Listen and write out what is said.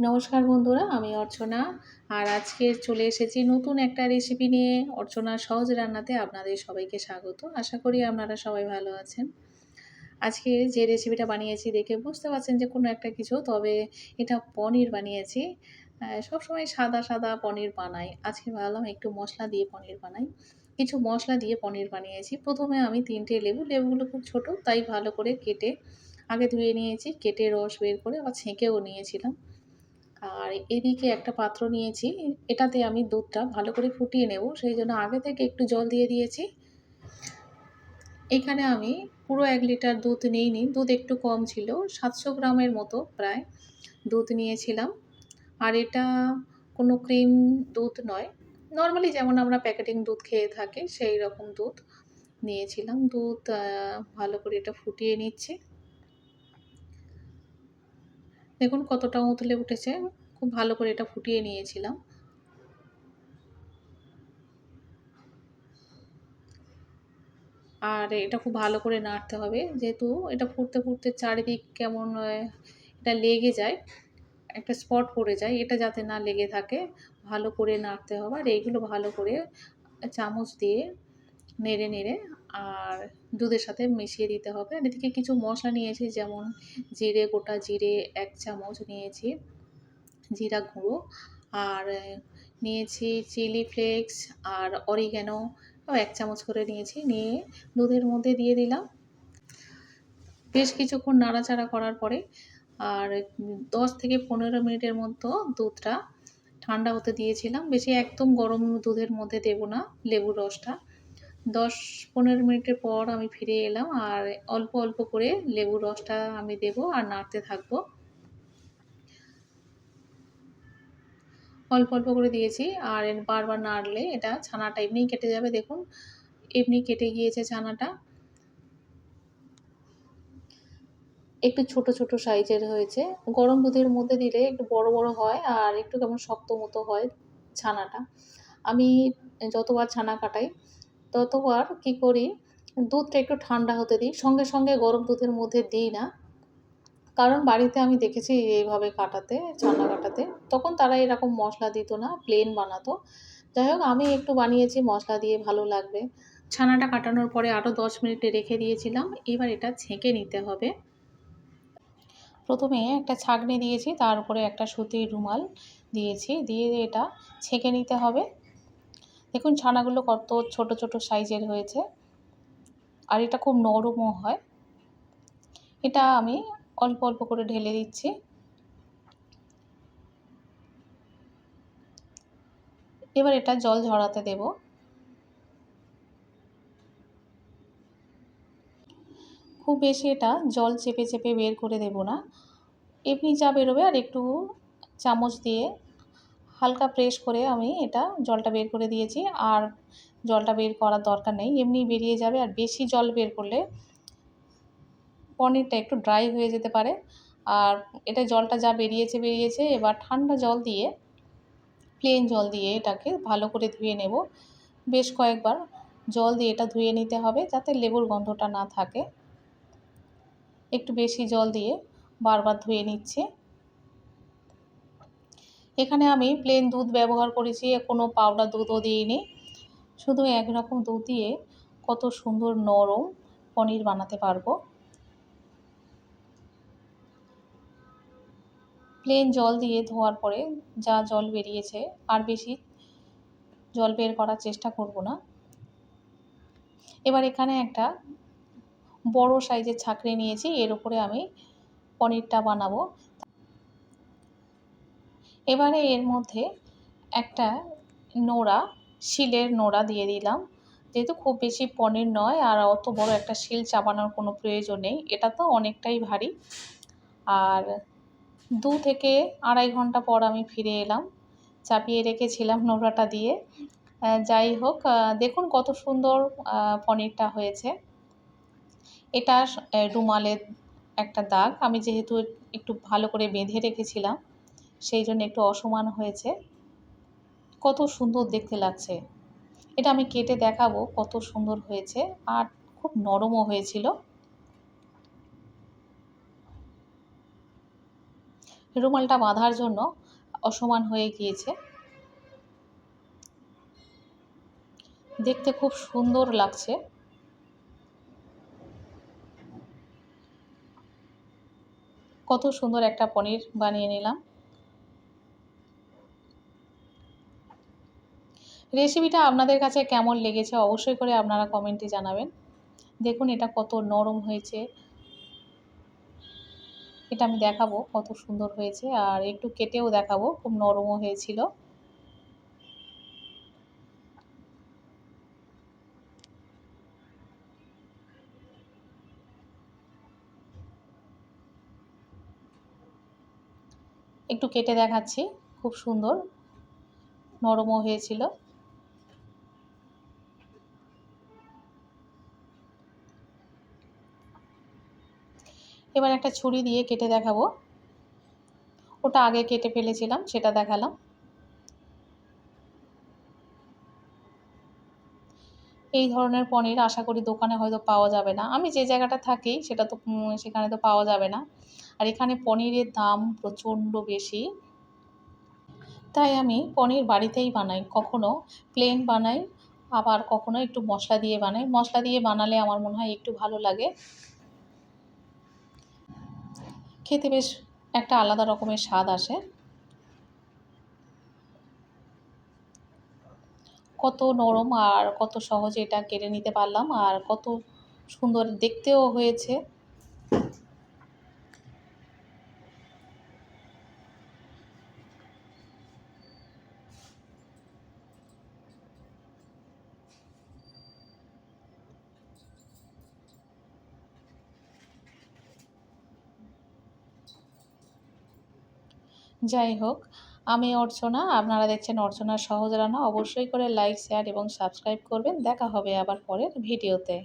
নমস্কার বন্ধুরা, আমি অর্চনা। আর আজকে চলে এসেছি নতুন একটা রেসিপি নিয়ে। অর্চনার সহজ রান্নাতে আপনাদের সবাইকে স্বাগত। আশা করি আপনারা সবাই ভালো আছেন। আজকে যে রেসিপিটা বানিয়েছি দেখে বুঝতে পারছেন যে কোনো একটা কিছু, তবে এটা পনির বানিয়েছি। সবসময় সাদা, সাদা পনির বানাই। আজকে ভাবলাম একটু মশলা দিয়ে পনির বানাই। কিছু মশলা দিয়ে পনির বানিয়েছি। ১ম এ আমি ৩ টে লেবুগুলো খুব ছোট, তাই ভালো করে কেটে আগে ধুয়ে নিয়েছি। কেটে রস বের করে আবার ছেঁকেও নিয়েছিলাম। আর এদিকে একটা পাত্র নিয়েছি। এটাতে আমি দুধটা ভালো করে ফুটিয়ে নেব। সেইজন্য আগে থেকে একটু জল দিয়ে দিয়েছি। এখানে আমি পুরো ১ লিটার দুধ নিইনি। দুধ একটু কম ছিল। ৭০০ গ্রামের মতো প্রায় দুধ নিয়েছিলাম। আর এটা কোনো ক্রিম দুধ নয়। নরমালি যেমন আমরা প্যাকেটিং দুধ খেয়ে থাকি সেই রকম দুধ নিয়েছিলাম। দুধ ভালো করে এটা ফুটিয়ে নিচ্ছি। দেখুন কতটা উতলে উঠেছে। খুব ভালো করে এটা ফুটিয়ে নিয়েছিলাম। আর এটা খুব ভালো করে নাড়তে হবে। যেহেতু এটা ফুটতে, ফুটতে চারিদিক কেমন এটা লেগে যায়, একটা স্পট পড়ে যায়। এটা যাতে না লেগে থাকে ভালো করে নাড়তে হবে। আর এইগুলো ভালো করে চামচ দিয়ে নেড়ে, নেড়ে আর দুধের সাথে মিশিয়ে দিতে হবে। আর এদিকে কিছু মশলা নিয়েছি, যেমন জিরে, গোটা জিরে ১ চামচ নিয়েছি, জিরা গুঁড়ো, আর নিয়েছি চিলি ফ্লেক্স আর অরিগ্যানো ১ চামচ করে নিয়েছি। নিয়ে দুধের মধ্যে দিয়ে দিলাম। বেশ কিছুক্ষণ নাড়াচাড়া করার পরে আর ১০ থেকে ১৫ মিনিটের মতো দুধটা ঠান্ডা হতে দিয়েছিলাম। বেশি একদম গরম দুধের মধ্যে দেব না লেবুর রসটা। ১০-১৫ মিনিটের পর আমি ফিরে এলাম। আর অল্প, অল্প করে লেবুর রসটা আমি দেব আর নাড়তে থাকবো। অল্প, অল্প করে দিয়েছি। আর বারবার নাড়লে এটা ছানাটা এমনিই কেটে যাবে। দেখুন এমনি কেটে গিয়েছে ছানাটা। একটু ছোট, ছোট সাইজের হয়েছে। গরম দুধের মধ্যে দিলে একটু বড়, বড় হয় আর একটু কেমন শক্ত মতো হয় ছানাটা। আমি যতবার ছানা কাটাই ততবার কি করি, দুধটা একটু ঠান্ডা হতে দিই। সঙ্গে, সঙ্গে গরম দুধের মধ্যে দিই না। কারণ বাড়িতে আমি দেখেছি এইভাবে কাটাতে, ছানা কাটাতে। তখন তারা এরকম মশলা দিত না, প্লেন বানাতো। যাই হোক আমি একটু বানিয়েছি মশলা দিয়ে, ভালো লাগবে। ছানাটা কাটানোর পরে আরও ১০ মিনিট রেখে দিয়েছিলাম। এবার এটা ছেঁকে নিতে হবে। ১ম এ একটা ছাঁকনি দিয়েছি, তার উপরে একটা সুতির রুমাল দিয়েছি। দিয়ে এটা ছেঁকে নিতে হবে। দেখুন ছানাগুলো কত ছোট, ছোট সাইজের হয়েছে। আর এটা খুব নরমও হয়। এটা আমি অল্প, অল্প করে ঢেলে দিচ্ছি। এবার এটা জল ঝরাতে দেব। খুব বেশি এটা জল চেপে, চেপে বের করে দেব না। এমনি যা বেরোবে আর একটু চামচ দিয়ে হালকা প্রেস করে আমি এটা জলটা বের করে দিয়েছি। আর জলটা বের করার দরকার নেই, এমনিই বেরিয়ে যাবে। আর বেশি জল বের করলে পনিরটা একটু ড্রাই হয়ে যেতে পারে। আর এটা জলটা যা বেরিয়েছে, বেরিয়েছে। এবার ঠান্ডা জল দিয়ে, প্লেন জল দিয়ে এটাকে ভালো করে ধুয়ে নেব। বেশ কয়েকবার জল দিয়ে এটা ধুয়ে নিতে হবে যাতে লেবুর গন্ধটা না থাকে। একটু বেশি জল দিয়ে বারবার ধুয়ে নিচ্ছি। এখানে আমি প্লেন দুধ ব্যবহার করেছি, কোনো পাউডার দুধও দিইনি। শুধু একরকম দুধ দিয়ে কত সুন্দর নরম পনির বানাতে পারবো। প্লেন জল দিয়ে ধোয়ার পরে যা জল বেরিয়েছে, আর বেশি জল বের করার চেষ্টা করব না। এবার এখানে একটা বড় সাইজের ছাঁকনি নিয়েছি, এর উপরে আমি পনিরটা বানাবো। এবারে এর মধ্যে একটা নোড়া, শিলের নোড়া দিয়ে দিলাম। যেহেতু খুব বেশি পনির নয় আর অত বড় একটা শিল চাবানোর কোনো প্রয়োজন নেই। এটা তো অনেকটাই ভারী। আর ২ থেকে ২.৫ ঘন্টা পর আমি ফিরে এলাম। চাপিয়ে রেখেছিলাম নোড়াটা দিয়ে। যাই হোক, দেখুন কত সুন্দর পনিরটা হয়েছে। এটা রুমালের একটা দাগ। আমি যেহেতু একটু ভালো করে বেঁধে রেখেছিলাম, সেই জন্য একটু অসমান হয়েছে। কত সুন্দর দেখতে লাগছে। এটা আমি কেটে দেখাবো কত সুন্দর হয়েছে। আর খুব নরমও হয়েছিল। রুমালটা বাঁধার জন্য অসমান হয়ে গিয়েছে। দেখতে খুব সুন্দর লাগছে। কত সুন্দর একটা পনির বানিয়ে নিলাম। রেসিপিটা আপনাদের কাছে কেমন লেগেছে অবশ্যই করে আপনারা কমেন্টে জানাবেন। দেখুন এটা কত নরম হয়েছে। এটা আমি দেখাবো কত সুন্দর হয়েছে, আর একটু কেটেও দেখাবো, খুব নরমও হয়েছিল। একটু কেটে দেখাচ্ছি, খুব সুন্দর নরমও হয়েছিল। এবার একটা ছুরি দিয়ে কেটে দেখাবো। ওটা আগে কেটে ফেলেছিলাম, সেটা দেখালাম। এই ধরনের পনির আশা করি দোকানে হয়তো পাওয়া যাবে না। আমি যে জায়গাটা থাকি সেটা তো সেখানে তো পাওয়া যাবে না। আর এখানে পনিরের দাম প্রচণ্ড বেশি। তাই আমি পনির বাড়িতেই বানাই। কখনো প্লেন বানাই, আবার কখনো একটু মশলা দিয়ে বানাই। মশলা দিয়ে বানালে আমার মনে হয় একটু ভালো লাগে। খেতে বেশ একটা আলাদা রকমের স্বাদ আসে। কত নরম আর কত সহজে এটা কেটে নিতে পারলাম, আর কত সুন্দর দেখতেও হয়েছে। যাই হোক, আমি অর্চনা, আপনারা দেখছেন অর্চনার সহজ রান্না। অবশ্যই করে লাইক, শেয়ার এবং সাবস্ক্রাইব করবেন। দেখা হবে আবার পরের ভিডিওতে।